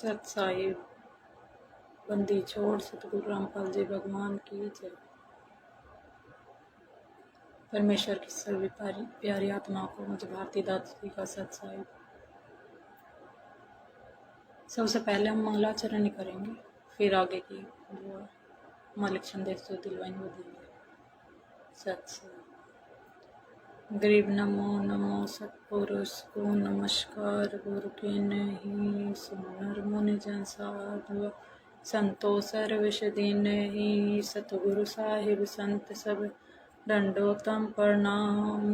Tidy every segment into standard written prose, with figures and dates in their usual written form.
सत साहिब बंदी छोड़ सतगुरु रामपाल जी भगवान की जय। परमेश्वर की सभी प्यारी आत्मा को मुझे भारती दास जी का सत साहिब। सबसे पहले हम मंगलाचरण ही करेंगे, फिर आगे की दुआ मालिक संदेश जो दिलवाएंगे वो देंगे। सत साहिब। गरीब नमो नमो सतपुरुष को नमस्कार, गुरु के नहीं सुनर मुनि जन साधु, संतो सर्विश दीन ही सतगुरु साहिब संत सब दंडोतम प्रणाम,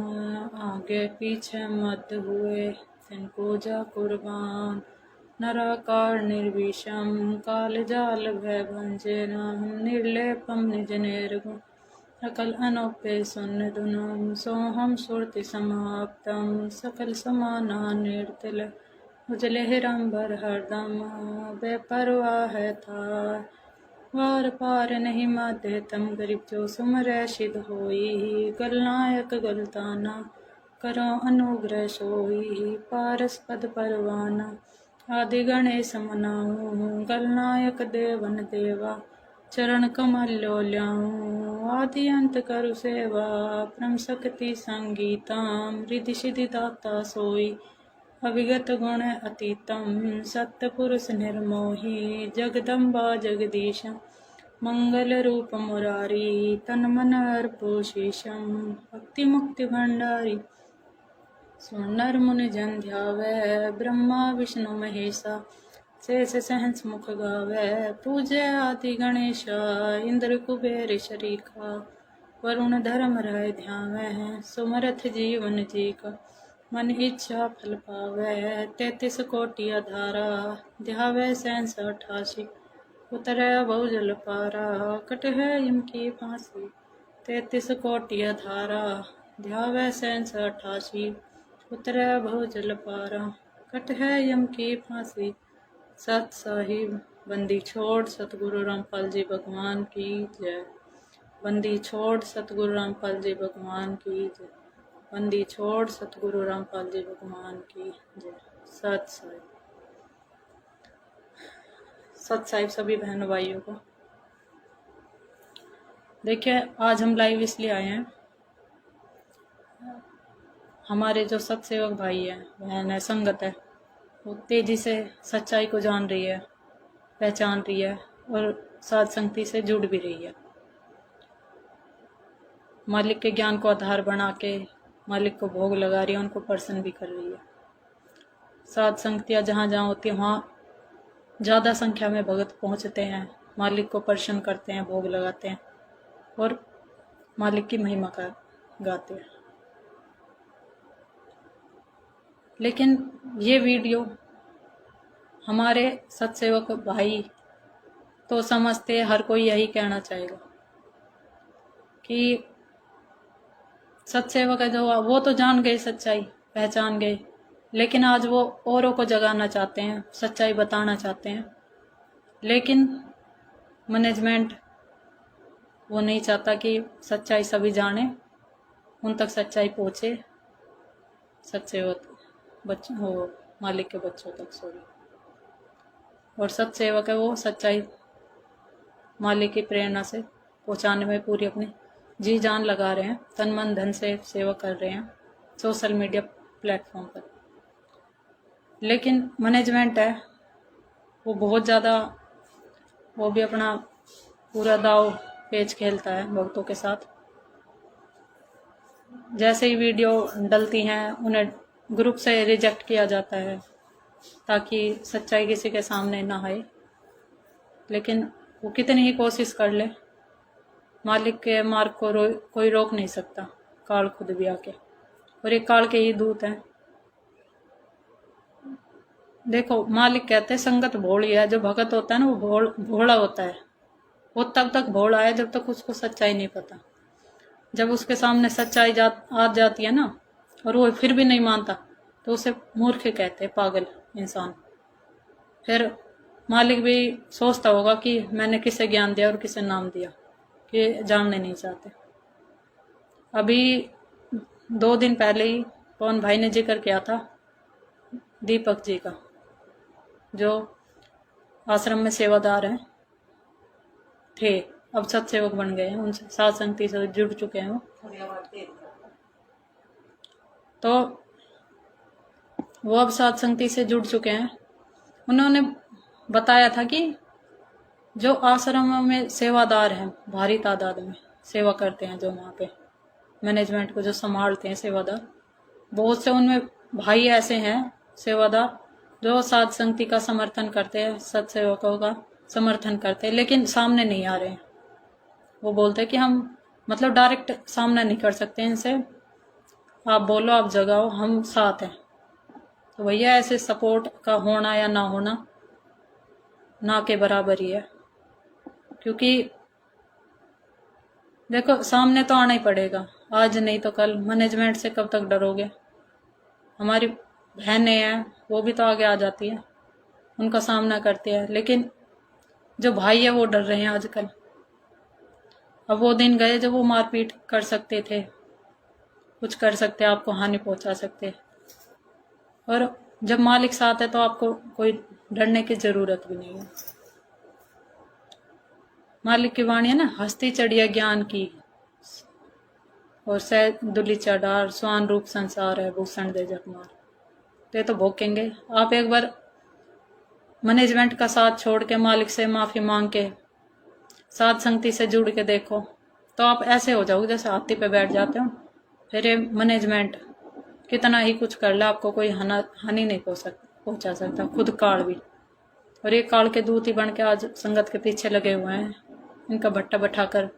आगे पीछे मत हुए तिनको जा कुर्बान, नराकार निर्विषम काल जाल भय भंजे नाम, निर्लेपम निज निर्गुण सकल अनौपे सुन दुनम, सोहम सुरति समाप्तम सकल समाना निर्तिल, उजले हिरंबर हरदम बेपरवाह है थार, वार पार नहीं माते तम गरीब जो सुमरै सिद्ध होई, गलनायक गलताना करो अनुग्रह सोई, पारस पद परवाना आदि गणेश मनाऊं, गलनायक देवन देवा चरण कमल लो ल्याऊं, आदि अंत करु सेवा परम शक्ति संगीतम, रिधि सिद्धि दाता सोई अविगत गुण अतीतम, सत्य पुरुष निर्मोही जगदम्बा जगदीशम, मंगल रूप मुरारी तन मन अर्पो शीशम, भक्ति मुक्ति भंडारी सुनर मुनि जन ध्यावै, ब्रह्मा विष्णु महेशा शेष सहंस मुख गावै, पूजय आदि गणेशा इंद्र कुबेर शरीखा, वरुण धर्म राय ध्यावै, सुमरथ जीवन जी का मन इच्छा फल पावै, 33 कोटि अधारा ध्यावै सहंस 88, उतरै बहुजल पारा कट है इनकी फांसी, 33 कोटि अधारा ध्यावै सहंस 88, उतरै बहुजल पारा कट है यम की फांसी। सत साहिब बंदी छोड़ सतगुरु रामपाल जी भगवान की जय। बंदी छोड़ सतगुरु रामपाल जी भगवान की जय। बंदी छोड़ सतगुरु रामपाल जी भगवान की जय। सत साहिब। सत साहिब सभी बहनों भाइयों को। देखिए आज हम लाइव इसलिए आए हैं, हमारे जो सत्सेवक भाई है, बहन है, संगत है, वो तेजी से सच्चाई को जान रही है, पहचान रही है और साध संगति से जुड़ भी रही है। मालिक के ज्ञान को आधार बना के मालिक को भोग लगा रही है, उनको प्रसन्न भी कर रही है। साध संगतियाँ जहाँ जहाँ होती है वहाँ ज़्यादा संख्या में भगत पहुँचते हैं, मालिक को प्रसन्न करते हैं, भोग लगाते हैं और मालिक की महिमा का गाते हैं। लेकिन ये वीडियो हमारे सत्सेवक भाई तो समझते, हर कोई यही कहना चाहेगा कि सत्सेवक है जो वो तो जान गए, सच्चाई पहचान गए, लेकिन आज वो औरों को जगाना चाहते हैं, सच्चाई बताना चाहते हैं, लेकिन मैनेजमेंट वो नहीं चाहता कि सच्चाई सभी जाने, उन तक सच्चाई पहुँचे, सत्सेवक बच्चों हो, मालिक के बच्चों तक सॉरी। और सत्सेवक है वो सच्चाई मालिक की प्रेरणा से पहुँचाने में पूरी अपनी जी जान लगा रहे हैं, तन मन धन से सेवा कर रहे हैं सोशल मीडिया प्लेटफॉर्म पर। लेकिन मैनेजमेंट है वो बहुत ज़्यादा, वो भी अपना पूरा दाव पेच खेलता है भक्तों के साथ। जैसे ही वीडियो डलती हैं उन्हें ग्रुप से रिजेक्ट किया जाता है ताकि सच्चाई किसी के सामने ना आए। लेकिन वो कितनी ही कोशिश कर ले, मालिक के मार्ग को कोई रोक नहीं सकता, काल खुद भी आके, और ये काल के ही दूत हैं। देखो मालिक कहते हैं संगत भोली है, जो भगत होता है ना वो भोला होता है, वो तब तक भोला है जब तक उसको सच्चाई नहीं पता। जब उसके सामने सच्चाई आ जाती है ना और वो फिर भी नहीं मानता तो उसे मूर्ख कहते हैं, पागल इंसान। फिर मालिक भी सोचता होगा कि मैंने किसे ज्ञान दिया और किसे नाम दिया, कि जानने नहीं चाहते। अभी 2 दिन पहले ही पवन भाई ने जिक्र किया था दीपक जी का, जो आश्रम में सेवादार हैं थे, अब सत्सेवक बन गए हैं, उनसे साध संगति से जुड़ चुके हैं वो। तो वो अब साध संगति से जुड़ चुके हैं। उन्होंने बताया था कि जो आश्रमों में सेवादार हैं, भारी तादाद में सेवा करते हैं, जो वहाँ पे मैनेजमेंट को जो संभालते हैं सेवादार, बहुत से उनमें भाई ऐसे हैं सेवादार जो साध संगति का समर्थन करते हैं, सत्सेवकों का समर्थन करते हैं, लेकिन सामने नहीं आ रहे हैं। वो बोलते हैं कि हम मतलब डायरेक्ट सामना नहीं कर सकते इनसे, आप बोलो, आप जगाओ, हम साथ हैं। तो भैया ऐसे सपोर्ट का होना या ना होना ना के बराबर ही है, क्योंकि देखो सामने तो आना ही पड़ेगा, आज नहीं तो कल। मैनेजमेंट से कब तक डरोगे? हमारी बहनें हैं वो भी तो आगे आ जाती है, उनका सामना करती है, लेकिन जो भाई है वो डर रहे हैं आजकल। अब वो दिन गए जब वो मारपीट कर सकते थे, कुछ कर सकते, आपको हानि पहुंचा सकते, और जब मालिक साथ है तो आपको कोई डरने की जरूरत भी नहीं है। मालिक की वाणी है ना, हस्ती चढ़िया ज्ञान की और सह दुली चढ़ार, स्वान रूप संसार है, भूषण दे जगमार। तो भोगेंगे। आप एक बार मैनेजमेंट का साथ छोड़ के मालिक से माफी मांग के साध संगति से जुड़ के देखो, तो आप ऐसे हो जाओगे जैसे हाथी पे बैठ जाते हो। फिर ये मैनेजमेंट कितना ही कुछ कर ले, आपको कोई हानि नहीं पहुंचा सकता, खुद काल भी। और ये काल के दूत ही बन के आज संगत के पीछे लगे हुए हैं, इनका भट्टा बैठा कर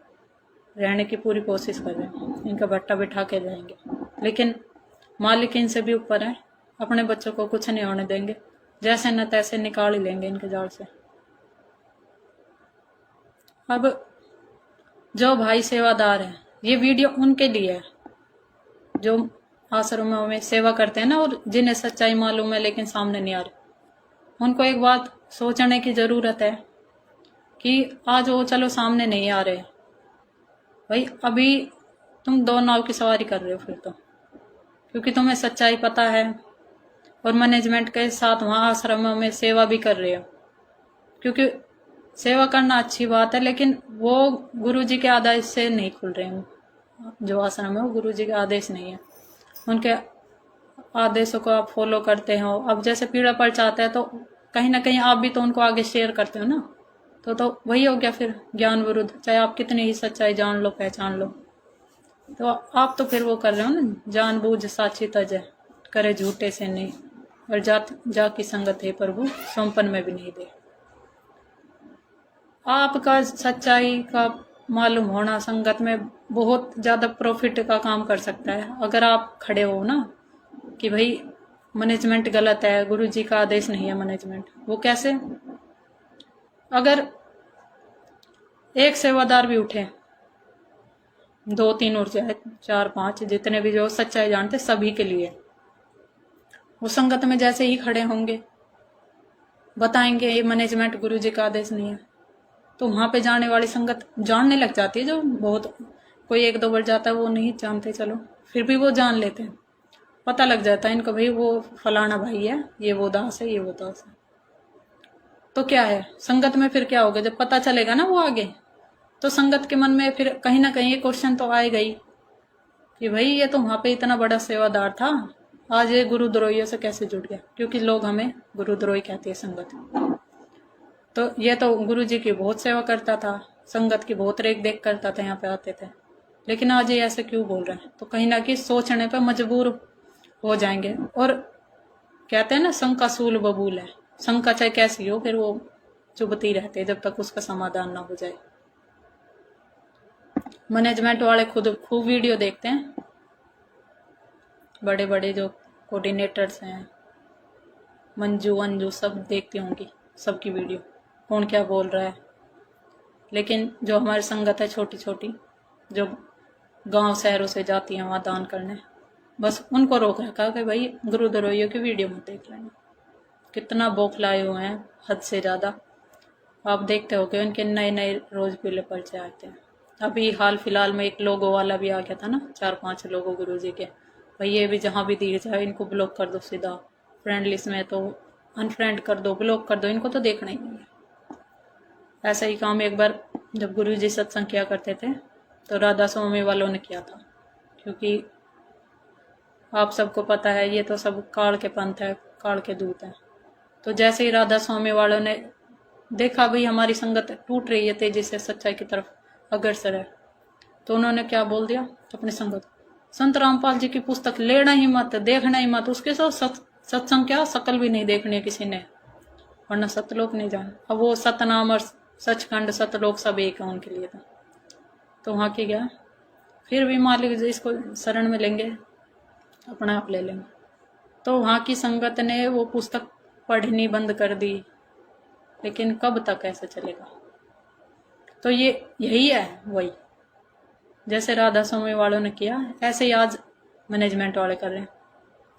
रहने की पूरी कोशिश कर रहे हैं, इनका भट्टा बिठा के रहेंगे। लेकिन मालिक इनसे भी ऊपर है, अपने बच्चों को कुछ नहीं होने देंगे, जैसे न तैसे निकाल ही लेंगे इनके जाल से। अब जो भाई सेवादार है, ये वीडियो उनके लिए है जो आश्रमों में सेवा करते हैं ना, और जिन्हें सच्चाई मालूम है लेकिन सामने नहीं आ रही। उनको एक बात सोचने की जरूरत है कि आज वो चलो सामने नहीं आ रहे भाई, अभी तुम दो नाव की सवारी कर रहे हो फिर तो, क्योंकि तुम्हें सच्चाई पता है और मैनेजमेंट के साथ वहाँ आश्रमों में सेवा भी कर रहे हो। क्योंकि सेवा करना अच्छी बात है, लेकिन वो गुरुजी के आदेश से नहीं खुल रहे हैं। जो आश्रम है वो गुरुजी के आदेश नहीं है, उनके आदेशों को आप फॉलो करते हो। अब जैसे पीड़ा पड़ जाता है तो कहीं ना कहीं आप भी तो उनको आगे शेयर करते हो ना, तो वही हो गया फिर ज्ञान विरुद्ध। चाहे आप कितनी ही सच्चाई जान लो, पहचान लो, तो आप तो फिर वो कर रहे हो ना, जानबूझ साची तज करे झूठे से नहीं, और जा की संगत है प्रभु सौंपन में भी नहीं दे। आपका सच्चाई का मालूम होना संगत में बहुत ज्यादा प्रॉफिट का काम कर सकता है। अगर आप खड़े हो ना कि भाई मैनेजमेंट गलत है, गुरुजी का आदेश नहीं है मैनेजमेंट, वो कैसे? अगर एक सेवादार भी उठे, 2-3 और 4-5 जितने भी जो सच्चाई जानते, सभी के लिए वो संगत में जैसे ही खड़े होंगे, बताएंगे ये मैनेजमेंट गुरुजी का आदेश नहीं है, तो वहां पे जाने वाली संगत जानने लग जाती है। जो बहुत कोई 1-2 बार जाता है वो नहीं जानते, चलो फिर भी वो जान लेते हैं, पता लग जाता है इनको भाई वो फलाना भाई है, ये वो दास है, ये वो दास है। तो क्या है संगत में फिर क्या होगा, जब पता चलेगा ना वो आगे, तो संगत के मन में फिर कहीं ना कहीं ये क्वेश्चन तो आएगा ही कि भाई ये तो वहां पे इतना बड़ा सेवादार था, आज ये गुरुद्रोहियों से कैसे जुड़ गया। क्योंकि लोग हमें गुरुद्रोही कहते हैं संगत। तो ये तो गुरुजी की बहुत सेवा करता था, संगत की बहुत रेख देख करता था, यहाँ पे आते थे, लेकिन आज ये ऐसे क्यों बोल रहे हैं? तो कहीं ना कहीं सोचने पे मजबूर हो जाएंगे। और कहते हैं ना शंका सूल बबूल है, शंका चाहे कैसी हो फिर वो चुभती रहती है जब तक उसका समाधान ना हो जाए। मैनेजमेंट वाले खुद खूब वीडियो देखते हैं, बड़े बड़े जो कोऑर्डिनेटर्स हैं, मंजू अंजू सब देखती होंगी सबकी वीडियो, कौन क्या बोल रहा है। लेकिन जो हमारी संगत है छोटी छोटी, जो गांव शहरों से जाती है वहाँ दान करने, बस उनको रोक रखा कि भाई गुरुद्रोहियों की वीडियो मत देख लेना। कितना बौखलाए हुए हैं, हद से ज़्यादा। आप देखते हो कि उनके नए नए रोज पीले पर्चे आते हैं। अभी हाल फिलहाल में एक लोगो वाला भी आ गया था ना, 4-5 लोगो गुरुजी के, भाई ये भी जहाँ भी दिख जाए इनको ब्लॉक कर दो सीधा, फ्रेंड लिस्ट में तो अनफ्रेंड कर दो, ब्लॉक कर दो, इनको तो देखना ही नहीं है। ऐसा ही काम एक बार जब गुरुजी सत्संग किया करते थे तो राधा स्वामी वालों ने किया था, क्योंकि आप सबको पता है ये तो सब काल के पंथ है, काल के दूत है। तो जैसे ही राधा स्वामी वालों ने देखा भाई हमारी संगत टूट रही है तेजी से सच्चाई की तरफ अग्रसर है, तो उन्होंने क्या बोल दिया अपनी संगत, संत रामपाल जी की पुस्तक लेना ही मत, देखना ही मत, उसके साथ सत्संग क्या शकल भी नहीं देखनी है किसी ने, वरना सतलोक नहीं जाना। अब वो सतनाम और सचखंड सतलोक सब एक है उनके लिए। तो वहां की गया, फिर भी मालिक जी इसको शरण में लेंगे, अपना आप ले लेंगे। तो वहां की संगत ने वो पुस्तक पढ़नी बंद कर दी, लेकिन कब तक ऐसा चलेगा। तो ये यही है वही, जैसे राधा स्वामी वालों ने किया ऐसे ही आज मैनेजमेंट वाले कर रहे हैं।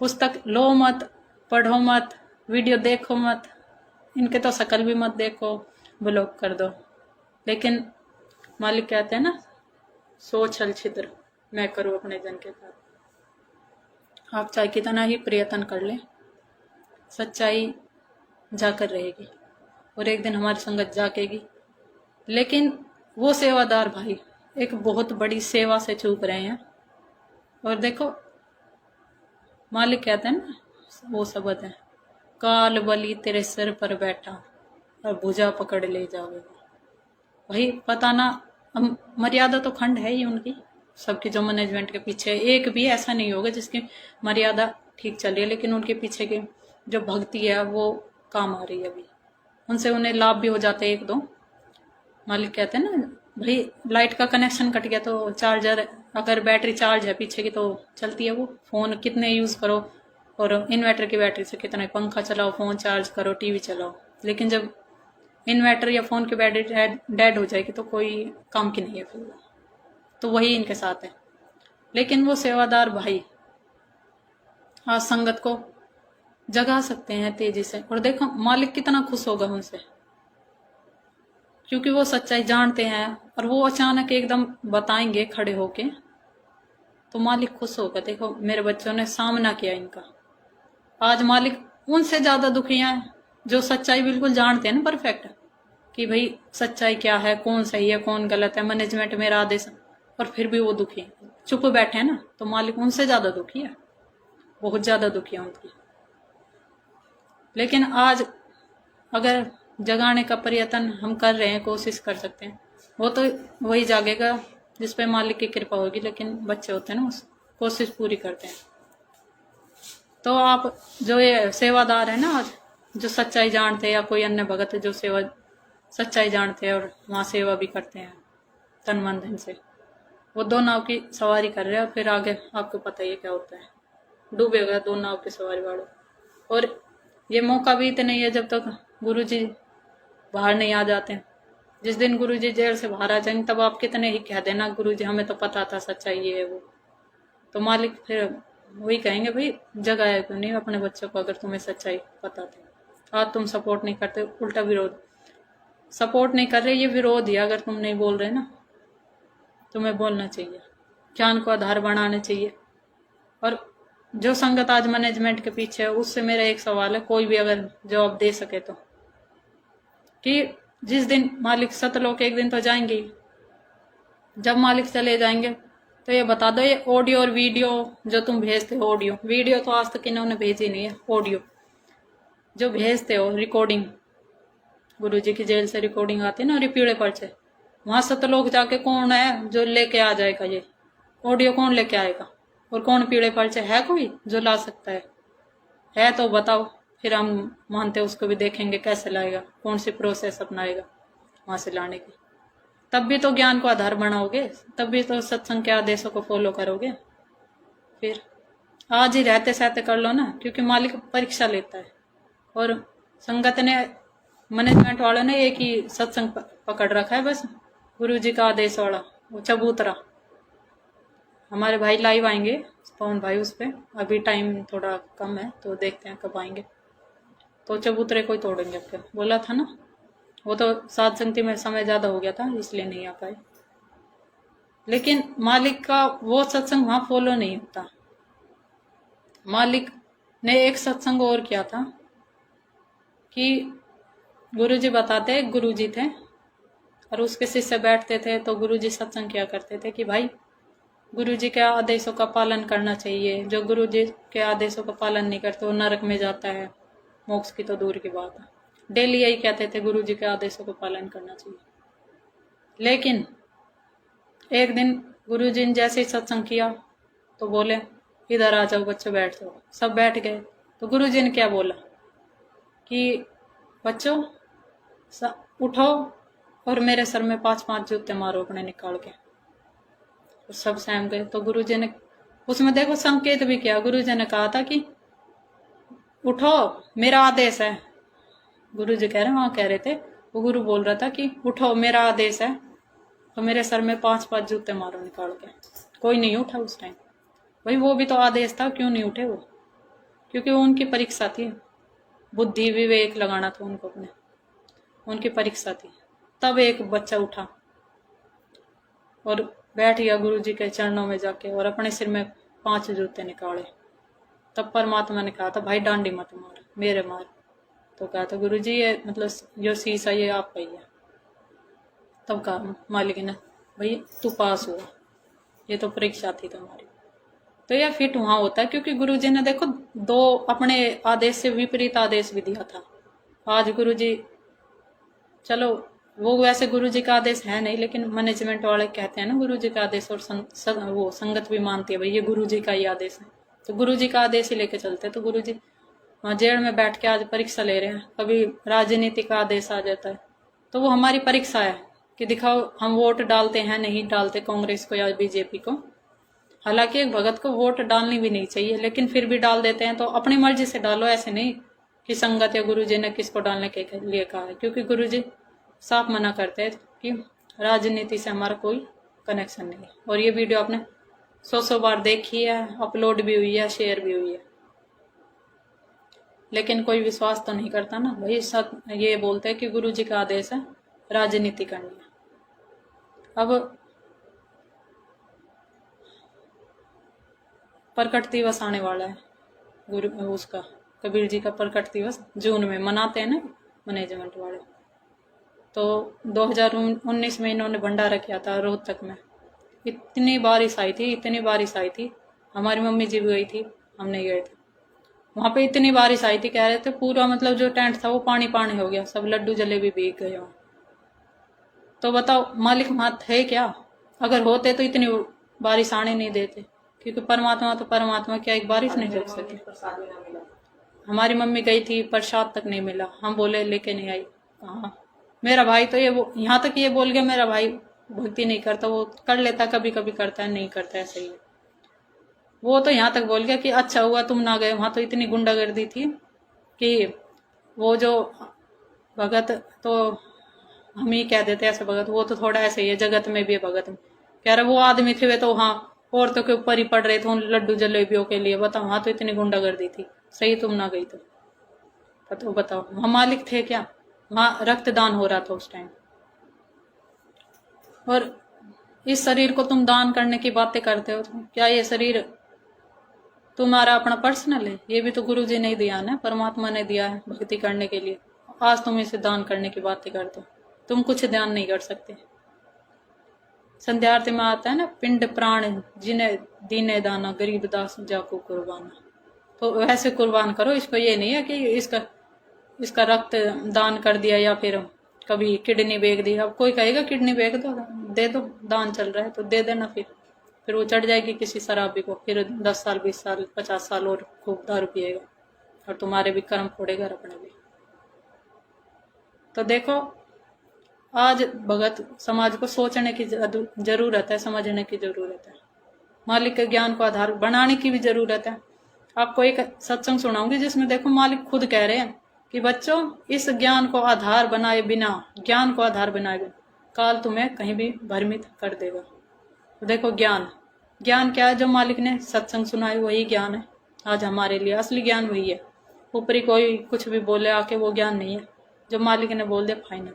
पुस्तक लो मत, पढ़ो मत, वीडियो देखो मत, इनके तो शकल भी मत देखो, ब्लॉक कर दो। लेकिन मालिक कहते हैं ना, सो छल छिद्र मैं करूं अपने जन के साथ। आप चाहे कितना ही प्रयत्न कर ले, सच्चाई जाकर रहेगी और एक दिन हमारी संगत जागेगी। लेकिन वो सेवादार भाई एक बहुत बड़ी सेवा से चूक रहे हैं। और देखो मालिक कहते हैं ना, वो शब्द है, काल बलि तेरे सिर पर बैठा और भुजा पकड़ ले जावेगा। भाई पता ना, मर्यादा तो खंड है ही उनकी सबकी, जो मैनेजमेंट के पीछे एक भी ऐसा नहीं होगा जिसकी मर्यादा ठीक चल रही है, लेकिन उनके पीछे की जो भक्ति है वो काम आ रही है अभी, उनसे उन्हें लाभ भी हो जाते हैं एक दो। मालिक कहते हैं ना भाई, लाइट का कनेक्शन कट गया तो चार्जर, अगर बैटरी चार्ज है पीछे की तो चलती है वो। फोन कितने यूज करो और इन्वर्टर की बैटरी से कितना, पंखा चलाओ, फोन चार्ज करो, टीवी चलाओ, लेकिन जब इन्वर्टर या फोन की बैटरी डेड हो जाएगी तो कोई काम की नहीं है फिर। तो वही इनके साथ है। लेकिन वो सेवादार भाई आज संगत को जगा सकते हैं तेजी से, और देखो मालिक कितना खुश होगा उनसे, क्योंकि वो सच्चाई जानते हैं और वो अचानक एकदम बताएंगे खड़े होके, तो मालिक खुश होगा। देखो मेरे बच्चों ने सामना किया इनका। आज मालिक उनसे ज्यादा दुखी हैं जो सच्चाई बिल्कुल जानते हैं ना परफेक्ट, कि भाई सच्चाई क्या है, कौन सही है कौन गलत है, मैनेजमेंट मेरा आदेश, और फिर भी वो दुखी है, चुप बैठे हैं ना। तो मालिक उनसे ज्यादा दुखी है, बहुत ज्यादा दुखी है उनकी। लेकिन आज अगर जगाने का प्रयत्न हम कर रहे हैं, कोशिश कर सकते हैं, वो तो वही जागेगा जिस पे मालिक की कृपा होगी। लेकिन बच्चे होते हैं ना, उस कोशिश पूरी करते हैं। तो आप जो ये सेवादार है ना आज, जो सच्चाई जानते हैं, या कोई अन्य भगत जो सेवा सच्चाई जानते हैं और वहाँ सेवा भी करते हैं तन मन धन से, वो दो नाव की सवारी कर रहे हैं। और फिर आगे आपको पता ही है क्या होता है, डूबेगा दो नाव की सवारी वालों। और ये मौका भी इतने नहीं है जब तक गुरुजी बाहर नहीं आ जाते। जिस दिन गुरुजी जेल से बाहर आ जाएंगे तब आप कितने ही कह देना, गुरुजी हमें तो पता था सच्चाई ये है वो, तो मालिक फिर वही कहेंगे, भाई जगाया क्यों नहीं अपने बच्चों को, अगर तुम्हें सच्चाई पता थी। आज तुम सपोर्ट नहीं करते, उल्टा विरोध। सपोर्ट नहीं कर रहे, ये विरोध ही। अगर तुम नहीं बोल रहे ना, तुम्हें बोलना चाहिए, ज्ञान को आधार बनाना चाहिए। और जो संगत आज मैनेजमेंट के पीछे है, उससे मेरा एक सवाल है, कोई भी अगर जवाब दे सके तो, कि जिस दिन मालिक सतलोक एक दिन तो जाएंगे, जब मालिक चले जाएंगे तो ये बता दो, ये ऑडियो और वीडियो जो तुम भेजते हो, ऑडियो वीडियो तो आज तक इन्होंने भेजी नहीं है, ऑडियो जो भेजते हो, रिकॉर्डिंग, गुरुजी की जेल से रिकॉर्डिंग आती है ना, पीड़े पर्चे, वहां सतलोक जाके कौन है जो लेके आ जाएगा ये ऑडियो, कौन लेके आएगा? और कौन पीड़े पर्चे है कोई जो ला सकता है तो बताओ, फिर हम मानते उसको भी देखेंगे कैसे लाएगा, कौन सी प्रोसेस अपनाएगा वहां से लाने की। तब भी तो ज्ञान को आधार बनाओगे, तब भी तो सत्संग के आदेशों को फॉलो करोगे। फिर आज ही रहते सहते कर लो ना, क्योंकि मालिक परीक्षा लेता है। और संगत ने, मैनेजमेंट वालों ने एक ही सत्संग पकड़ रखा है बस, गुरुजी का आदेश वाला, वो चबूतरा। हमारे भाई लाइव आएंगे, पवन भाई, उस पर अभी टाइम थोड़ा कम है तो देखते हैं कब आएंगे। तो चबूतरे को ही तोड़ेंगे, आपके बोला था ना। वो तो सात संगति में समय ज्यादा हो गया था इसलिए नहीं आ पाए। लेकिन मालिक का वो सत्संग वहां फॉलो नहीं होता। मालिक ने एक सत्संग और किया था कि गुरुजी बताते, गुरुजी थे और उसके शिष्य बैठते थे तो गुरुजी सत्संग किया करते थे कि भाई गुरुजी के आदेशों का पालन करना चाहिए, जो गुरुजी के आदेशों का पालन नहीं करते वो नरक में जाता है, मोक्ष की तो दूर की बात है। डेली यही कहते थे गुरुजी के आदेशों का पालन करना चाहिए। लेकिन एक दिन गुरुजी ने जैसे ही सत्संग किया तो बोले इधर आ जाओ बच्चों, बैठ जाओ। सब बैठ गए। तो गुरुजी ने क्या बोला कि बच्चों उठो और मेरे सर में 5-5 जूते मारो अपने निकाल के। तो सब सहम गए। तो गुरुजी ने उसमें देखो संकेत भी किया। गुरुजी ने कहा था कि उठो मेरा आदेश है। गुरुजी कह रहे वहां कह रहे थे, वो गुरु बोल रहा था कि उठो मेरा आदेश है, तो मेरे सर में 5-5 जूते मारो निकाल के। कोई नहीं उठा उस टाइम। भाई वो भी तो आदेश था, क्यों नहीं उठे वो? क्योंकि वो उनकी परीक्षा थी, बुद्धि विवेक लगाना था उनको अपने, उनकी परीक्षा थी। तब एक बच्चा उठा और बैठ गया गुरुजी के चरणों में जाके और अपने सिर में 5 जूते निकाले। तब परमात्मा ने कहा था भाई डांडी मत मार, मेरे मार। तो कहा था गुरुजी ये मतलब जो शीश है ये आपका ही है। तब कहा मालिक ने भाई तू पास हुआ, ये तो परीक्षा थी तुम्हारी। तो यह फिट वहां होता है क्योंकि गुरुजी ने देखो 2 अपने आदेश से विपरीत आदेश भी दिया था। आज गुरुजी चलो वो वैसे गुरुजी का आदेश है नहीं, लेकिन मैनेजमेंट वाले कहते हैं ना गुरुजी का आदेश, और वो संगत भी मानती है भाई ये गुरुजी का ही आदेश है, तो गुरुजी का आदेश ही लेके चलते हैं। तो गुरुजी वहाँ जेल में बैठ के आज परीक्षा ले रहे हैं। कभी राजनीति का आदेश आ जाता है तो वो हमारी परीक्षा है कि दिखाओ हम वोट डालते हैं नहीं डालते कांग्रेस को या बीजेपी को। हालांकि एक भगत को वोट डालनी भी नहीं चाहिए, लेकिन फिर भी डाल देते हैं। तो अपनी मर्जी से डालो, ऐसे नहीं कि संगत या गुरुजी ने किसको डालने के लिए कहा है, क्योंकि गुरुजी साफ मना करते हैं कि राजनीति से हमारा कोई कनेक्शन नहीं है। और ये वीडियो आपने 100 बार देखी है, अपलोड भी हुई है, शेयर भी हुई है, लेकिन कोई विश्वास तो नहीं करता ना भाई। सब ये बोलते हैं कि गुरुजी का आदेश है राजनीति करनी है। अब प्रकट दिवस आने वाला है, गुरु उसका कबीर जी का प्रकट दिवस जून में मनाते हैं ना मैनेजमेंट वाले। तो 2019 में इन्होंने भंडारा किया था रोहतक में। इतनी बारिश आई थी, इतनी बारिश आई थी, हमारी मम्मी जी भी गई थी, हम नहीं गए थे। वहां पे इतनी बारिश आई थी, कह रहे थे पूरा मतलब जो टेंट था वो पानी पानी हो गया, सब लड्डू जलेबी भीग गए वहां। तो बताओ मालिक वहां थे क्या? अगर होते तो इतनी बारिश आने नहीं देते, क्योंकि परमात्मा तो परमात्मा, क्या एक बारिश नहीं रुक सके। हमारी मम्मी गई थी, प्रसाद तक नहीं मिला, हम बोले लेके नहीं आई। हाँ मेरा भाई तो यहाँ तक ये बोल गया मेरा भाई भक्ति नहीं करता, वो कर लेता कभी कभी करता है, नहीं करता है, सही है। वो तो यहाँ तक बोल गया कि अच्छा हुआ तुम ना गए, वहां तो इतनी गुंडागर्दी थी कि वो जो भगत, तो हम ही कह देते ऐसे भगत, वो तो थोड़ा ऐसे ही है, जगत में भी है भगत में। कह रहे वो आदमी थे वे तो हाँ औरतों के ऊपर ही पड़ रहे थे उन लड्डू जलेबियों के लिए। बताओ वहां तो इतनी गुंडागर्दी थी, सही तुम ना गई तो बताओ वहां मालिक थे क्या? वहां रक्तदान हो रहा था उस टाइम। और इस शरीर को तुम दान करने की बातें करते हो, तो क्या ये शरीर तुम्हारा अपना पर्सनल है? ये भी तो गुरु जी ने ही दिया ना, परमात्मा ने दिया है भक्ति करने के लिए। आज तुम इसे दान करने की बातें करते हो, तुम कुछ दान नहीं कर सकते। संध्या आरती में आता है ना, पिंड प्राण जिन्हें दीने दाना, गरीब दास जाको कुर्बाना। तो वैसे कुर्बान करो इसको, ये नहीं है कि इसका रक्त दान कर दिया या फिर कभी किडनी बेच दी। अब कोई कहेगा किडनी बेच दो, दे दो, दान चल रहा है तो दे देना। फिर वो चढ़ जाएगी किसी शराबी को, फिर 10 साल 20 साल 50 साल और खूब दारू पिएगा और तुम्हारे भी कर्म फोड़ेगा और अपने भी। तो देखो आज भगत समाज को सोचने की जरूरत है, समझने की जरूरत है, मालिक के ज्ञान को आधार बनाने की भी जरूरत है। आपको एक सत्संग सुनाऊंगी जिसमें देखो मालिक खुद कह रहे हैं कि बच्चों इस ज्ञान को आधार बनाए बिना, ज्ञान को आधार बनाए बिना काल तुम्हें कहीं भी भ्रमित कर देगा। तो देखो ज्ञान क्या है? जो मालिक ने सत्संग सुनाए वही ज्ञान है। आज हमारे लिए असली ज्ञान वही है। ऊपरी कोई कुछ भी बोले आके वो ज्ञान नहीं है, जो मालिक ने बोल दिया फाइनल।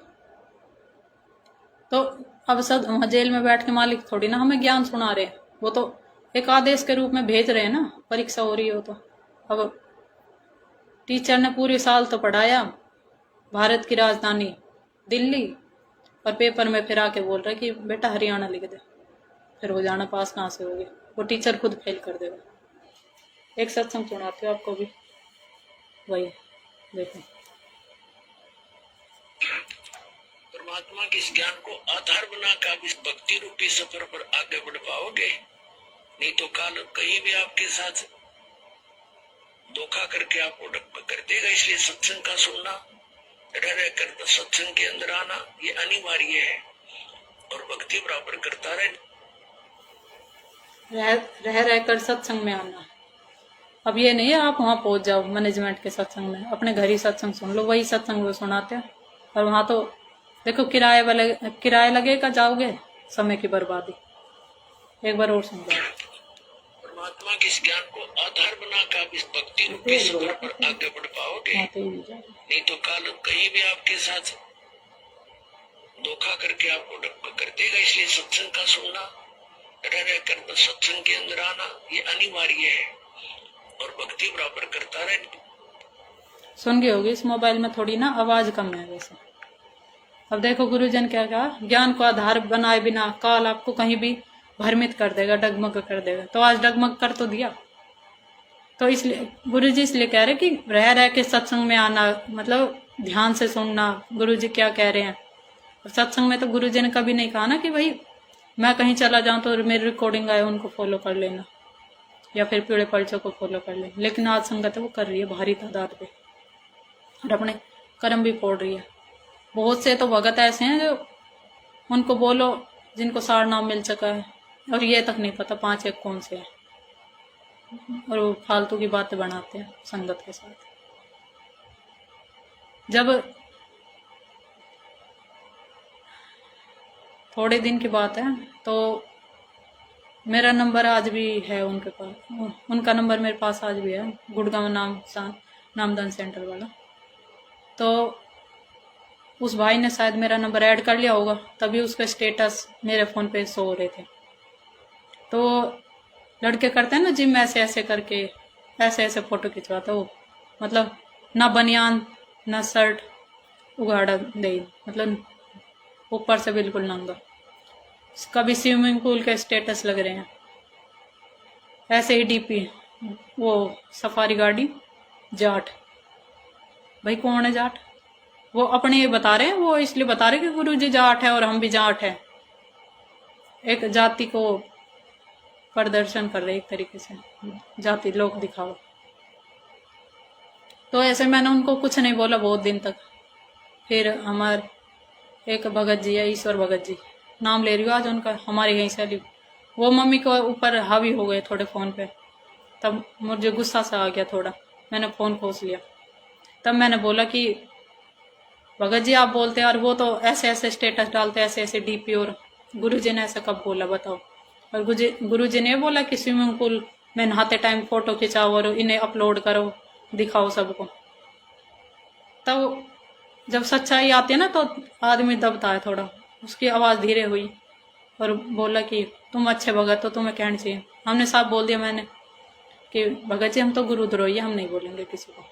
तो अब सब जेल में बैठ के मालिक थोड़ी ना हमें ज्ञान सुना रहे हैं, वो तो एक आदेश के रूप में भेज रहे हैं ना, परीक्षा हो रही हो तो। अब टीचर ने पूरे साल तो पढ़ाया, भारत की राजधानी दिल्ली, और पेपर में फिर आके बोल रहा है कि बेटा हरियाणा लिख दे। फिर वो जाना पास कहाँ से होगी, वो टीचर खुद फेल कर देगा। एक सत्संग सुनाती हूँ आपको भी, वही देखो। परमात्मा के इस ज्ञान को आधार बनाकर आप इस भक्ति रूपी सफर पर आगे बढ़ पाओगे, नहीं तो काल कहीं भी आपके साथ धोखा करके आपको डकमग कर देगा। इसलिए सत्संग का सुनना, रह कर सत्संग के अंदर आना ये अनिवार्य है और भक्ति बराबर करता रह कर सत्संग में आना। अब ये नहीं है आप वहाँ पहुंच जाओ मैनेजमेंट के सत्संग में, अपने घर ही सत्संग सुन लो, वही सत्संग वो सुनाते हैं। और वहाँ तो देखो किराया लगेगा, जाओगे समय की बर्बादी। एक बार और समझाओ। परमात्मा के इस ज्ञान को आधार बनाकर आप इस भक्ति रूपी सफर पर आगे बढ़ पाओगे, नहीं तो काल कहीं भी आपके साथ धोखा करके आपको डकमग कर देगा। इसलिए सत्संग का सुनना, रह कर सत्संग के अंदर आना ये अनिवार्य है और भक्ति बराबर करता रहे। सुन गए होगी, इस मोबाइल में थोड़ी ना आवाज कम है वैसे। अब देखो गुरुजन क्या कहा, ज्ञान को आधार बनाए बिना काल आपको कहीं भी भ्रमित कर देगा, डगमग कर देगा। तो आज डगमग कर तो दिया। तो इसलिए गुरुजी इसलिए कह रहे कि रह के सत्संग में आना, मतलब ध्यान से सुनना गुरुजी क्या कह रहे हैं। सत्संग में तो गुरुजी ने कभी नहीं कहा ना कि भाई मैं कहीं चला जाऊं तो मेरी रिकॉर्डिंग आए उनको फॉलो कर लेना, या फिर पीड़े पर्चों को फॉलो कर लेना। लेकिन आज संगत वो कर रही है भारी तादाद पे, और अपने कर्म भी फोड़ रही है। बहुत से तो भगत ऐसे हैं जो उनको बोलो जिनको सार नाम मिल चुका है, और ये तक नहीं पता 5 एक कौन से हैं, और वो फालतू की बातें बनाते हैं संगत के साथ। जब थोड़े दिन की बात है तो मेरा नंबर आज भी है उनके पास, उनका नंबर मेरे पास आज भी है, गुड़गांव नामदान सेंटर वाला। तो उस भाई ने शायद मेरा नंबर ऐड कर लिया होगा, तभी उसका स्टेटस मेरे फोन पे शो हो रहे थे। तो लड़के करते हैं ना जिम, ऐसे ऐसे करके ऐसे ऐसे फोटो खिंचवाता वो, मतलब ना बनियान ना शर्ट, उगाड़ा दे, मतलब ऊपर से बिल्कुल नंगा। कभी स्विमिंग पूल के स्टेटस लग रहे हैं, ऐसे ही डीपी, वो सफारी गाड़ी, जाट। भाई कौन है जाट? वो अपने ये बता रहे हैं, वो इसलिए बता रहे कि गुरुजी जाट है और हम भी जाट है। एक जाति को प्रदर्शन कर रहे एक तरीके से, जाति लोग दिखाओ। तो ऐसे मैंने उनको कुछ नहीं बोला बहुत दिन तक। फिर हमारे एक भगत जी है, ईश्वर भगत जी, नाम ले रही हूँ आज उनका, हमारे यहीं से अली, वो मम्मी के ऊपर हावी हो गए थोड़े फोन पे। तब मुझे गुस्सा सा आ गया थोड़ा, मैंने फोन खोस लिया। तब मैंने बोला कि भगत जी आप बोलते हैं और वो तो ऐसे ऐसे स्टेटस डालते, ऐसे ऐसे डीपी, और गुरुजी ने ऐसा कब बोला बताओ? और गुरुजी ने बोला कि स्विमिंग पूल में नहाते टाइम फोटो खिंचाओ और इन्हें अपलोड करो, दिखाओ सबको। तब जब सच्चाई आती है ना तो आदमी दबता है थोड़ा। उसकी आवाज़ धीरे हुई और बोला कि तुम अच्छे भगत हो, तुम्हें कहना चाहिए। हमने साफ बोल दिया मैंने कि भगत जी हम तो गुरुद्रोही है, हम नहीं बोलेंगे किसी को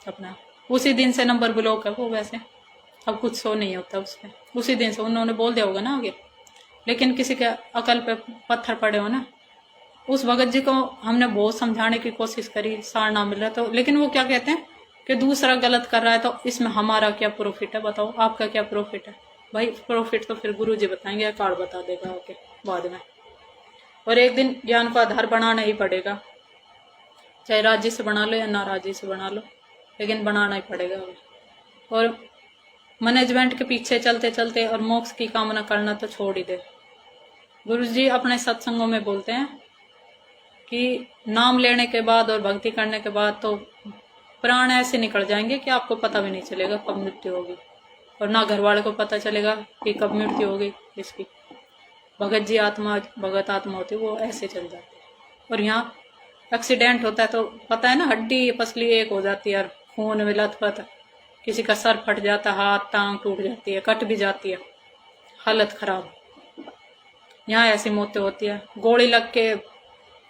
अपना। उसी दिन से नंबर ब्लॉक है वो, वैसे अब कुछ शो नहीं होता उसमें। उसी दिन से उन्होंने बोल दिया होगा ना आगे, लेकिन किसी के अकल पे पत्थर पड़े हो ना। उस भगत जी को हमने बहुत समझाने की कोशिश करी, सार ना मिल रहा तो, लेकिन वो क्या कहते हैं कि दूसरा गलत कर रहा है तो इसमें हमारा क्या प्रॉफिट है, बताओ आपका क्या प्रॉफिट है? भाई प्रॉफिट तो फिर गुरुजी बताएंगे, कार्ड बता देगा ओके बाद में। और एक दिन ज्ञान को आधार बनाना ही पड़ेगा, चाहे राजी से बना लो या नाराजी से बना लो, लेकिन बनाना ही पड़ेगा। और मैनेजमेंट के पीछे चलते चलते और मोक्ष की कामना करना तो छोड़ ही दे। गुरुजी अपने सत्संगों में बोलते हैं कि नाम लेने के बाद और भक्ति करने के बाद तो प्राण ऐसे निकल जाएंगे कि आपको पता भी नहीं चलेगा कब मृत्यु होगी, और ना घर वाले को पता चलेगा कि कब मृत्यु होगी इसकी। भगत जी आत्मा, भगत आत्मा होती है, वो ऐसे चल जाते हैं। और यहाँ एक्सीडेंट होता है तो पता है ना, हड्डी पसली एक हो जाती है और खून में लथपथ, किसी का सर फट जाता है, हाथ टांग टूट जाती है, कट भी जाती है, हालत खराब। यहाँ ऐसी मौतें होती है। गोली लग के,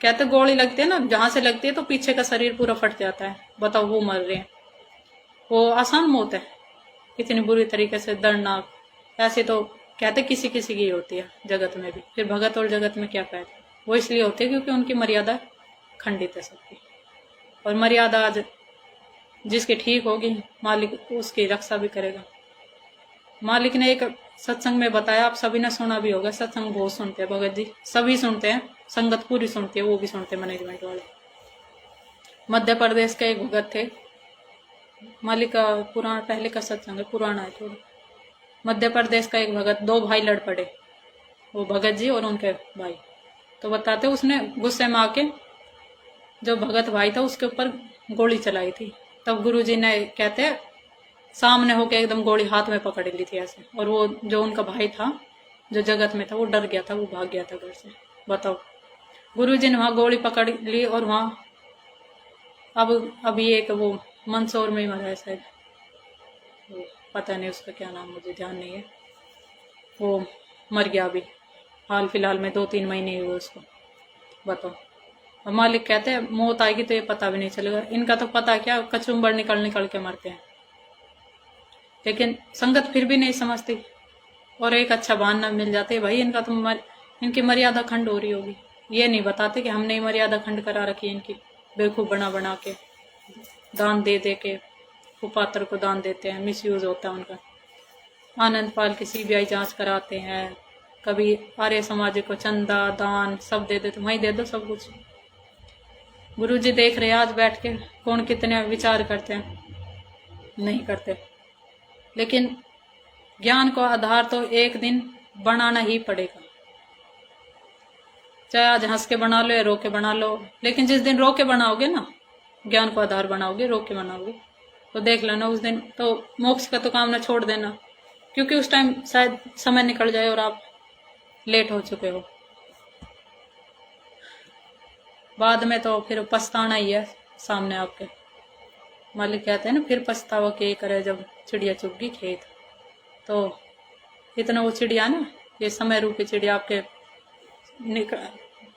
कहते गोली लगती है ना, जहां से लगती है तो पीछे का शरीर पूरा फट जाता है, बताओ वो मर रहे हैं। वो आसान मौत है, इतनी बुरी तरीके से दर्दनाक, ऐसे तो कहते किसी किसी की होती है जगत में भी, फिर भगत और जगत में क्या कहते? वो इसलिए होते हैं क्योंकि उनकी मर्यादा खंडित है सबकी, और मर्यादा आज जिसकी ठीक होगी मालिक उसकी रक्षा भी करेगा। मालिक ने एक सत्संग में बताया, आप सभी ने सुना भी होगा, सत्संग बहुत सुनते हैं भगत जी, सभी सुनते हैं, संगत पूरी सुनती है, वो भी सुनते हैं मैनेजमेंट वाले। मध्य प्रदेश के एक भगत थे, मालिक का पुराना पहले का सत्संग है, पुराना है थोड़ा। मध्य प्रदेश का एक भगत, दो भाई लड़ पड़े, वो भगत जी और उनके भाई। तो बताते उसने गुस्से में आके जो भगत भाई था उसके ऊपर गोली चलाई थी। तब गुरुजी ने कहते सामने होके एकदम गोली हाथ में पकड़ ली थी ऐसे, और वो जो उनका भाई था जो जगत में था वो डर गया था, वो भाग गया था घर से। बताओ, गुरुजी ने वहां गोली पकड़ ली, और वहां अभी एक वो मंदसौर में ही मरा है शायद, वो पता नहीं उसका क्या नाम, मुझे ध्यान नहीं है, वो मर गया अभी हाल फिलहाल में, 2-3 महीने हुए उसको। बताओ, और मालिक कहते हैं मौत आएगी तो ये पता भी नहीं चलेगा। इनका तो पता क्या, कचुम्बर निकल निकल के मरते हैं, लेकिन संगत फिर भी नहीं समझती, और एक अच्छा बहाना मिल जाते भाई इनका तो इनकी मर्यादा खंड हो रही होगी। ये नहीं बताते कि हमने मर्यादा खंड करा रखी है इनकी, बेवकूफ बना बना के, दान दे दे के कुपात्र को दान देते हैं, मिसयूज होता है उनका। आनंद पाल की CBI जांच कराते हैं, कभी आर्य समाज को चंदा दान सब दे देते, वहीं दे दो सब कुछ। गुरुजी देख रहे आज बैठ के कौन कितने विचार करते हैं, नहीं करते। लेकिन ज्ञान को आधार तो एक दिन बनाना ही पड़ेगा, चाहे आज हंस के बना लो या रो के बना लो, लेकिन जिस दिन रो के बनाओगे ना, ज्ञान को आधार बनाओगे, रो के बनाओगे, तो देख लेना उस दिन तो मोक्ष का तो काम ना छोड़ देना, क्योंकि उस टाइम शायद समय निकल जाए और आप लेट हो चुके हो। बाद में तो फिर पछताना ही है सामने आपके। मालिक कहते हैं ना, फिर पछतावा के करे जब चिड़िया चुग गई खेत। तो इतना वो चिड़िया ना, ये समय रूपी चिड़िया आपके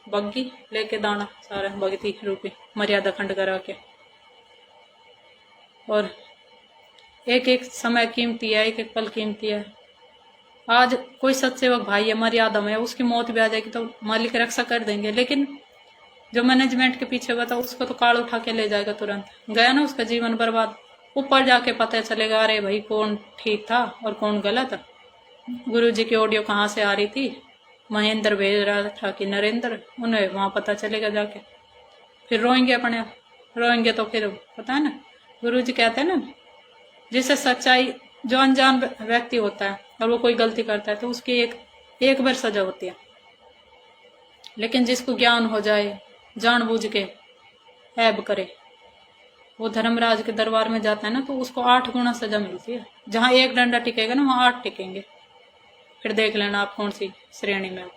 बग्गी लेके दाना सारा भगती रूपी मर्यादा खंड करा के, और एक एक समय कीमती है, एक एक पल कीमती है। आज कोई सत्सेवक भाई है मर्यादा में, उसकी मौत भी आ जाएगी तो मालिक रक्षा कर देंगे, लेकिन जो मैनेजमेंट के पीछे बता उसको तो काल उठा के ले जाएगा, तुरंत गया ना उसका जीवन बर्बाद। ऊपर जाके पता चलेगा अरे भाई कौन ठीक था और कौन गलत। गुरुजी की ऑडियो कहाँ से आ रही थी, महेंद्र भेज रहा था कि नरेंद्र, उन्हें वहां पता चलेगा जाके। फिर रोएंगे अपने, रोएंगे तो फिर पता है ना, गुरुजी कहते हैं ना, जिसे सच्चाई, जो अनजान व्यक्ति होता है और वो कोई गलती करता है तो उसकी एक बार सजा होती है, लेकिन जिसको ज्ञान हो जाए, जानबूझ के ऐब करे, वो धर्मराज के दरबार में जाता है ना, तो उसको 8 गुना सजा मिलती है। जहां एक डंडा टिकेगा ना वहां 8 टिकेंगे। फिर देख लेना आप कौन सी श्रेणी में हो।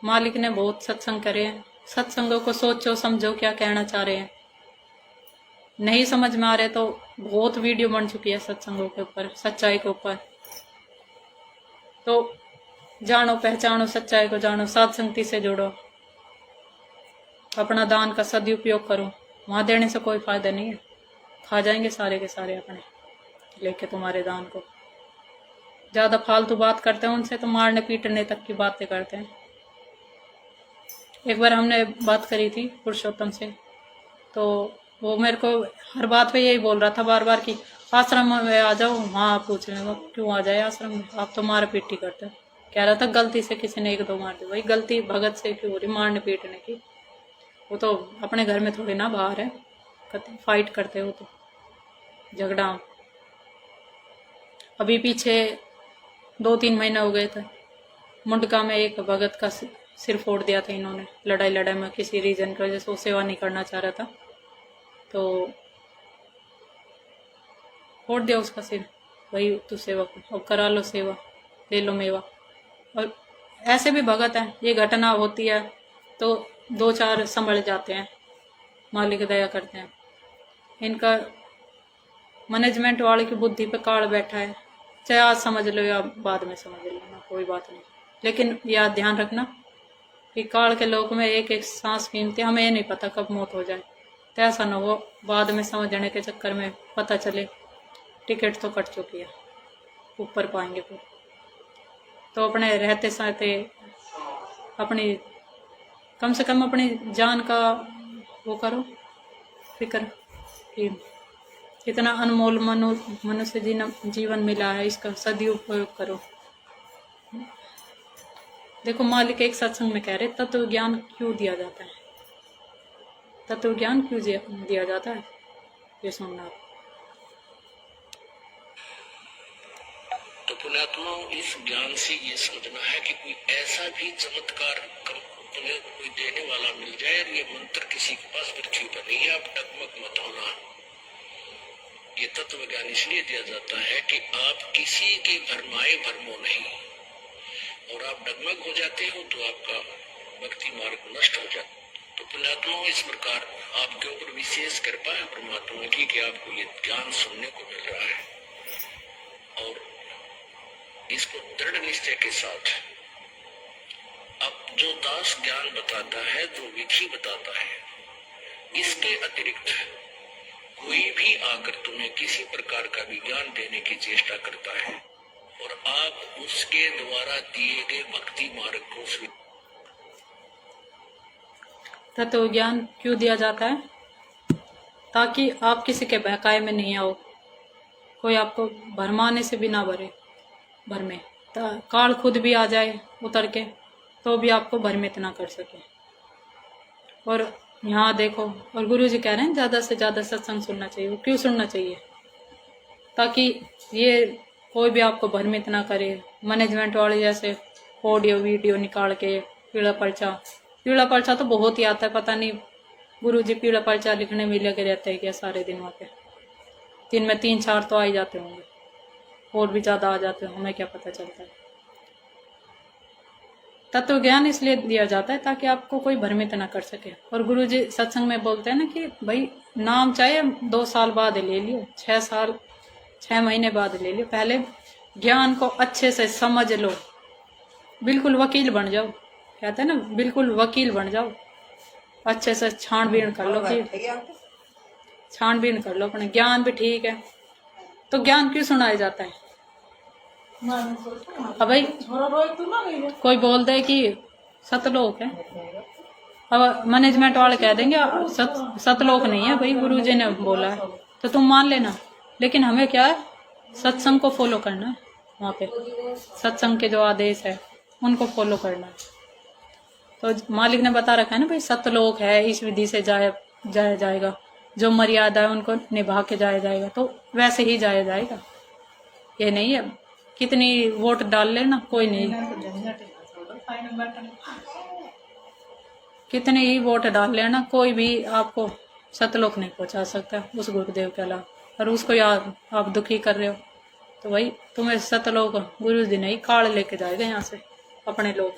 मालिक ने बहुत सत्संग करे हैं, सत्संगों को सोचो समझो क्या कहना चाह रहे हैं। नहीं समझ में आ रहे तो बहुत वीडियो बन चुकी है सत्संगों के ऊपर, सच्चाई के ऊपर। तो जानो, पहचानो सच्चाई को, जानो, साध संगति से जुड़ो, अपना दान का सदुपयोग करो। वहां देने से कोई फायदा नहीं है, खा जाएंगे सारे के सारे अपने लेके तुम्हारे दान को। ज्यादा फालतू बात करते हैं उनसे तो मारने पीटने तक की बातें करते हैं। एक बार हमने बात करी थी पुरुषोत्तम से, तो वो मेरे को हर बात पे यही बोल रहा था बार बार कि आश्रम में आ जाओ। वहां आप पूछ रहे हो क्यों आ जाए आश्रम में, आप तो मार पीटी करते हो। कह रहा था गलती से किसी ने 1-2 मार दी, भाई गलती भगत से क्यों हो रही मारने पीटने की? वो तो अपने घर में थोड़ी ना बाहर है, फाइट करते हो तो झगड़ा। अभी पीछे 2-3 महीने हो गए थे, मुंडका में एक भगत का सिर फोड़ दिया था इन्होंने, लड़ाई में किसी रीजन की वजह से। वो सेवा नहीं करना चाह रहा था तो फोड़ दिया उसका सिर। वही तो सेवा को, अब करा लो सेवा, ले लो मेवा। और ऐसे भी भगत हैं, ये घटना होती है तो 2-4 संभल जाते हैं, मालिक दया करते हैं। इनका मैनेजमेंट वाले की बुद्धि पे काल बैठा है, चाहे आज समझ लो या बाद में समझ लेना, कोई बात नहीं। लेकिन याद ध्यान रखना कि काल के लोक में एक एक सांस कीमती, हमें ये नहीं पता कब मौत हो जाए। तो ऐसा न हो बाद में समझने के चक्कर में पता चले टिकट तो कट चुकी है। ऊपर पाएंगे फिर। तो अपने रहते सहते अपनी कम से कम अपनी जान का वो करो फिक्र कि इतना अनमोल मनुष्य जीवन मिला है, इसका सदुपयोग करो। देखो मालिक एक सत्संग में कह रहे तत्व ज्ञान क्यों दिया जाता है, तत्व ज्ञान क्यों दिया जाता है, ये सुनना। तो पुण्यात्मा इस ज्ञान से ये समझना है कि कोई ऐसा भी चमत्कार तुम्हें कोई देने वाला मिल जाए और ये मंत्र किसी के पास पृथ्वी पर नहीं है, आप डगमग मत होना। ये तत्व ज्ञान इसलिए दिया जाता है कि आप किसी के भरमाए भरमो नहीं, और आप डगमग हो जाते हो तो आपका भक्ति मार्ग नष्ट हो जाता। तो पुण्यात्मा इस प्रकार आपके ऊपर विशेष कृपा है परमात्मा की कि आपको ये ज्ञान सुनने को मिल रहा है, और इसको दृढ़ निश्चय के साथ अब जो दास ज्ञान बताता है, जो विधि बताता है, इसके अतिरिक्त कोई भी आकर तुम्हें किसी प्रकार का भी ज्ञान देने की चेष्टा करता है और आप उसके द्वारा दिए गए भक्ति मार्ग को तत्व ज्ञान क्यों दिया जाता है, ताकि आप किसी के बहकाए में नहीं आओ, कोई आपको भरमाने से भी ना भरमे। काल खुद भी आ जाए उतर के तो भी आपको भ्रमित ना कर सके। और यहाँ देखो, और गुरु जी कह रहे हैं ज़्यादा से ज़्यादा सत्संग सुनना चाहिए। क्यों सुनना चाहिए, ताकि ये कोई भी आपको भ्रमित ना करे। मैनेजमेंट वाले जैसे ऑडियो वीडियो निकाल के पीला पर्चा तो बहुत ही आता है, पता नहीं गुरु जी पीला पर्चा लिखने में लगे रहते हैं क्या सारे दिन वहाँ पे। दिन में 3-4 तो आ ही जाते होंगे, और भी ज़्यादा आ जाते हैं, हमें क्या पता चलता है। तत्व ज्ञान इसलिए दिया जाता है ताकि आपको कोई भ्रमित ना कर सके। और गुरु जी सत्संग में बोलते हैं ना कि भाई नाम चाहे 2 साल बाद ले लियो, 6 महीने बाद ले लियो, पहले ज्ञान को अच्छे से समझ लो, बिल्कुल वकील बन जाओ। कहते हैं ना, बिल्कुल वकील बन जाओ, अच्छे से छानबीन कर लो अपने। ज्ञान भी ठीक है, तो ज्ञान क्यों सुनाया जाता है। अब भाई कोई बोल दे कि सतलोक है, अब मैनेजमेंट वाले कह देंगे सतलोक नहीं है भाई, गुरु जी ने बोला है तो तुम मान लेना। लेकिन हमें क्या है, सत्संग को फॉलो करना है, वहाँ पे सत्संग के जो आदेश है उनको फॉलो करना है। तो मालिक ने बता रखा है ना भाई, सतलोक है, इस विधि से जाया जाएगा, जो मर्यादा है उनको निभा के जाया जाएगा, तो वैसे ही जाया जाएगा। ये नहीं है कितनी वोट डाल लेना, कोई नहीं, कितने ही वोट डाल लेना, कोई भी आपको सतलोक नहीं पहुंचा सकता उस गुरुदेव के अलावा। और उसको यार आप दुखी कर रहे हो तो भाई तुम्हें सतलोक गुरु जी नहीं काल लेके जाएगा यहाँ से अपने लोग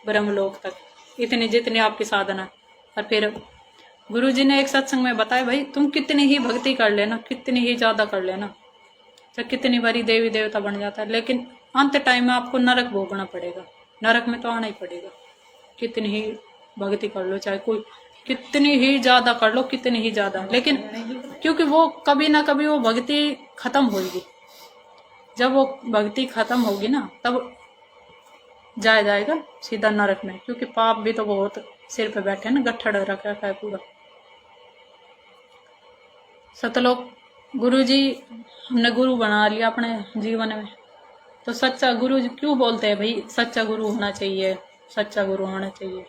ब्रह्मलोक तक, इतनी जितनी आपकी साधना। और फिर गुरु जी ने एक सत्संग में बताया भाई तुम कितनी ही भक्ति कर लेना, कितनी ही ज्यादा कर लेना, चाहे कितनी बारी देवी देवता बन जाता है, लेकिन अंत टाइम में आपको नरक भोगना पड़ेगा, नरक में तो आना ही पड़ेगा। कितनी ही भक्ति कर लो, चाहे कोई कितनी ही ज्यादा कर लो, कितनी ही ज्यादा, लेकिन क्योंकि वो कभी ना कभी वो भक्ति खत्म होगी। जब वो भक्ति खत्म होगी ना तब जाएगा सीधा नरक में, क्योंकि पाप भी तो बहुत सिर पे बैठे ना, गट्ठड़ रखा है पूरा। सतलोक गुरु जी हमने गुरु बना लिया अपने जीवन में, तो सच्चा गुरु जी क्यों बोलते हैं भाई सच्चा गुरु होना चाहिए, सच्चा गुरु होना चाहिए।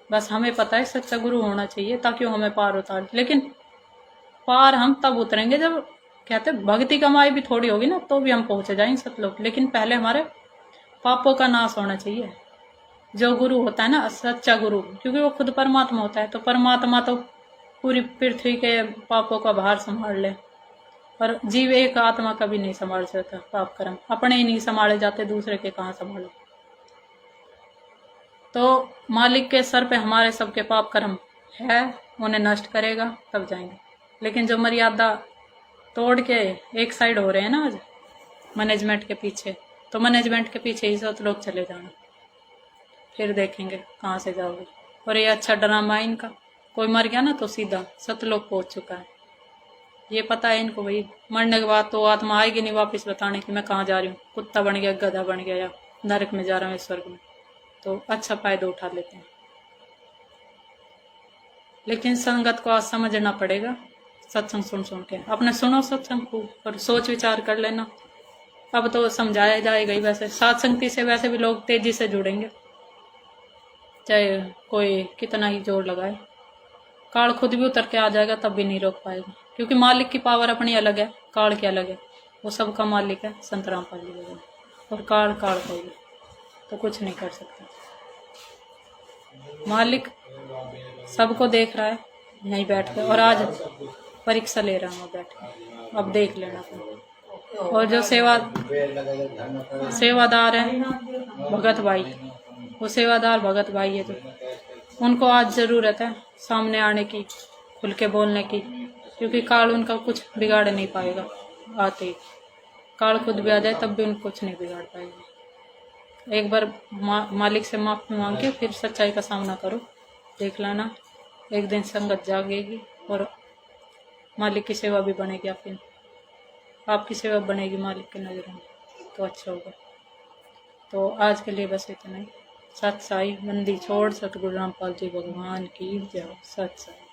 बस हमें पता है सच्चा गुरु होना चाहिए ताकि वो हमें पार उतार, लेकिन पार हम तब उतरेंगे जब कहते भक्ति कमाई भी थोड़ी होगी ना, तो भी हम पहुंचे जाएंगे सतलोक। लेकिन पहले हमारे पापों का नाश होना चाहिए। जो गुरु होता है ना सच्चा गुरु, क्योंकि वो खुद परमात्मा होता है, तो परमात्मा तो पूरी पृथ्वी के पापों का भार संभाल ले, पर जीव एक आत्मा का भी नहीं संभाल सकता। पाप कर्म अपने ही नहीं संभाले जाते, दूसरे के कहाँ संभाले। तो मालिक के सर पे हमारे सबके पाप कर्म है, उन्हें नष्ट करेगा तब जाएंगे। लेकिन जो मर्यादा तोड़ के एक साइड हो रहे हैं ना आज मैनेजमेंट के पीछे, तो मैनेजमेंट के पीछे ही सतलोक चले जाना, फिर देखेंगे कहाँ से जाओगे। और ये अच्छा ड्रामा है इनका, कोई मर गया ना तो सीधा सतलोक पहुंच चुका है। ये पता है इनको भाई मरने के बाद तो आत्मा आएगी नहीं वापस बताने की मैं कहाँ जा रही हूँ, कुत्ता बन गया, गधा बन गया, या नरक में जा रहा हूँ, स्वर्ग में। तो अच्छा फायदा उठा लेते हैं। लेकिन संगत को आज समझना पड़ेगा। सत्संग सुन सुन के अपने सुनो सत्संग को और सोच विचार कर लेना। अब तो समझाया जाएगा ही। वैसे साथ संगति से वैसे भी लोग तेजी से जुड़ेंगे, चाहे कोई कितना ही जोर लगाए। काल खुद भी उतर के आ जाएगा तब भी नहीं रोक पाएगा, क्योंकि मालिक की पावर अपनी अलग है, काल की अलग है। वो सबका मालिक है, संत रामपाल जी भगवान, और काल काल का ही है, तो कुछ नहीं कर सकता। मालिक सबको देख रहा है यहीं बैठ के, और आज परीक्षा ले रहा हूँ बैठ के, अब देख लेना तुम। और जो सेवादार है भगत भाई, वो सेवादार भगत भाई है, जो उनको आज जरूरत है सामने आने की, खुल के बोलने की, क्योंकि काल उनका कुछ बिगाड़ नहीं पाएगा। आते ही काल खुद भी आ जाए तब भी उनको कुछ नहीं बिगाड़ पाएगा। एक बार मालिक से माफी मांग के फिर सच्चाई का सामना करो, देख लेना एक दिन संगत जागेगी और मालिक की सेवा भी बनेगी। आपकी सेवा बनेगी मालिक की नजरों में, तो अच्छा होगा। तो आज के लिए बस इतना ही। सत साई बंदी छोड़ सतगुरु रामपाल जी भगवान की जय। सत साई।